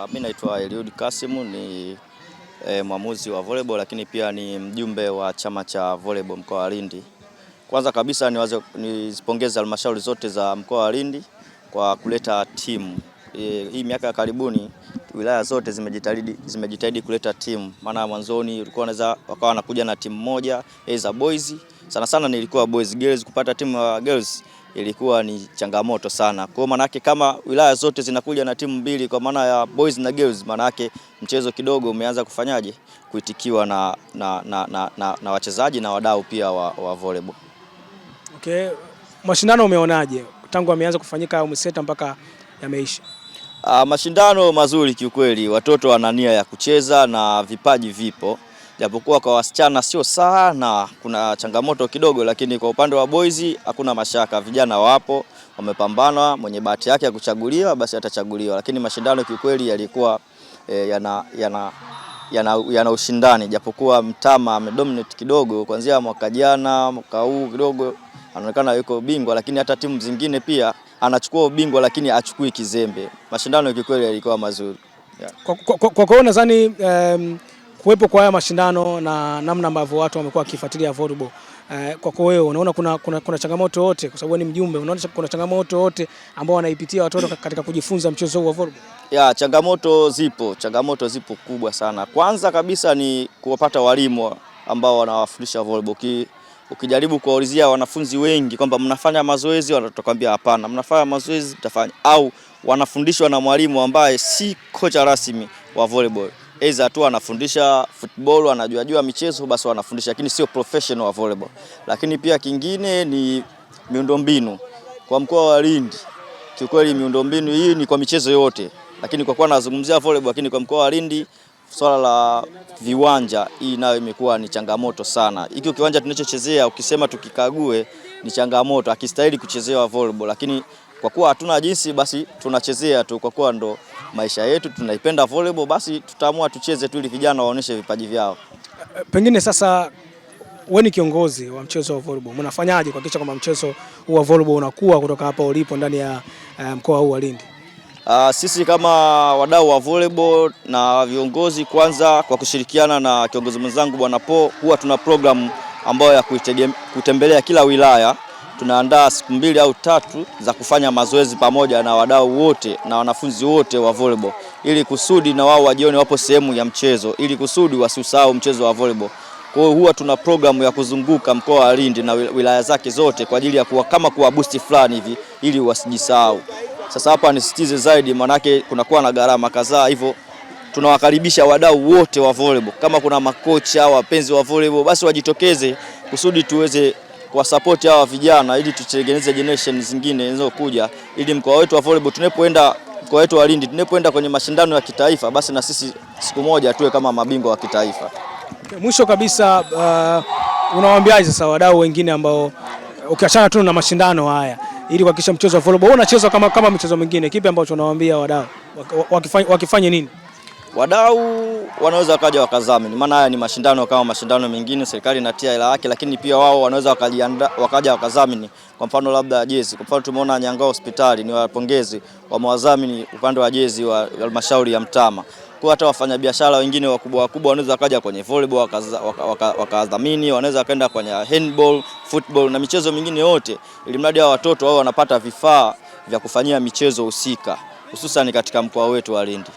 Mimi naitwa Eliud Kasimu, ni mwamuzi wa volleyball, lakini pia ni mjumbe wa chama cha volleyball mkoa wa Lindi. Kwanza kabisa nizipongeze halmashauri zote za mkoa wa Lindi kwa kuleta timu. Hii miaka ya karibuni wilaya zote zimejitahidi kuleta timu. Maana mwanzoni ulikuwa unaweza wakawa wanakuja na timu moja za boys. Sana nilikuwa boys, girls kupata timu ya girls ilikuwa ni changamoto sana. Kwa maana yake kama wilaya zote zinakuja na timu mbili kwa maana ya boys na girls, maana yake mchezo kidogo umeanza kufanyaje kuitikiwa na wachezaji na wadau pia wa volleyball. Okay, mashindano umeonaje tangu ameanza kufanyika umeseta mpaka yameisha? Mashindano mazuri kiukweli, watoto wana nia ya kucheza na vipaji vipo. Japokuwa kwa wasichana sio sana, kuna changamoto kidogo, lakini kwa upande wa boys hakuna mashaka, vijana wapo, wamepambana, mwenye bahati yake ya kuchaguliwa basi atachaguliwa. Lakini mashindano kiukweli yalikuwa yana ushindani, japokuwa Mtama amedominate kidogo kuanzia mwaka jana, mwaka huu kidogo anaonekana yuko bingwa, lakini hata timu zingine pia anachukua ubingwa lakini achukui kizembe. Mashindano kiukweli yalikuwa mazuri. Yeah. Kwa nadhani kuwepo kwa haya mashindano na namna ambavyo watu wamekuwa wakifuatilia volleyball, kwa wewe unaona kuna changamoto yote, kwa sababu ni mjumbe, unaona kuna changamoto yote ambao wanaipitia watoto katika kujifunza mchezo huu wa volleyball? Ya, changamoto zipo kubwa sana. Kwanza kabisa ni kuwapata walimu ambao wanawafundisha volleyball. Ukijaribu kuwaulizia wanafunzi wengi kwamba mnafanya mazoezi, watakwambia hapana. Mnafanya mazoezi mtafanya, au wanafundishwa na mwalimu ambaye si kocha rasmi wa volleyball. Aidha tu anafundisha football, anajua michezo basi wanafundisha, lakini sio professional wa volleyball. Lakini pia kingine ni miundombinu. Kwa mkoa wa Lindi kiukweli miundombinu hii ni kwa michezo yote, lakini kwa kuwa nazungumzia volleyball, lakini kwa mkoa wa Lindi swala la viwanja hii nayo imekuwa ni changamoto sana. Hiki kiwanja tunachochezea ukisema tukikague ni changamoto, akistahili kuchezewa volleyball, lakini kwa kuwa hatuna jinsi basi tunachezea tu, kwa kuwa ndo maisha yetu, tunaipenda volleyball, basi tutaamua tucheze tu ili vijana waoneshe vipaji vyao. Pengine sasa wewe ni kiongozi wa mchezo wa volleyball, mnafanyaje kuhakikisha kwamba mchezo wa volleyball unakuwa kutoka hapa ulipo ndani ya mkoa huu wa Lindi? Sisi kama wadau wa volleyball na viongozi, kwanza kwa kushirikiana na kiongozi mwenzangu Bwana Po, huwa tuna program ambayo ya kutembelea kila wilaya. Tunaandaa siku 2 au 3 za kufanya mazoezi pamoja na wadau wote na wanafunzi wote wa volleyball, ili kusudi na wao wajione wapo sehemu ya mchezo, ili kusudi wasisahau mchezo wa volleyball. Kwa hiyo huwa tuna programu ya kuzunguka mkoa wa Lindi na wilaya zake zote kwa ajili ya kuwa boost fulani hivi ili wasijisahau. Sasa hapa nisitize zaidi, manake kunakuwa na gharama kadhaa, hivyo tunawakaribisha wadau wote wa volleyball. Kama kuna makocha, wapenzi wa volleyball, basi wajitokeze kusudi tuweze kuwasupport hawa vijana ili tutengeneze generation zingine zinazokuja, ili mkoa wetu wa volleyball tunapoenda, mkoa wetu wa Lindi tunapoenda kwenye mashindano ya kitaifa, basi na sisi siku moja tuwe kama mabingwa wa kitaifa. Mwisho kabisa, unawaambiaje sasa wadau wengine ambao ukiachana tu na mashindano haya ili kuhakikisha mchezo wa volleyball unachezwa kama michezo mingine, kipi ambacho unawaambia wadau wakifanye nini? Wadau wanaweza wakaja wakadhamini, maana haya ni mashindano kama mashindano mengine, serikali inatia hela yake, lakini pia wao wanaweza wakaja wakadhamini. Kwa mfano labda jezi, kwa mfano tumeona Nyangao Hospitali, ni wapongezi wamewadhamini upande wa jezi wa halmashauri ya Mtama. Kwa hata wafanyabiashara wengine wakubwa wanaweza wakaja kwenye volleyball wakadhamini, wanaweza kaenda kwenye handball, football na michezo mingine yote, ili mradi wa watoto wao wanapata vifaa vya kufanyia michezo husika, hususan katika mkoa wetu wa Lindi.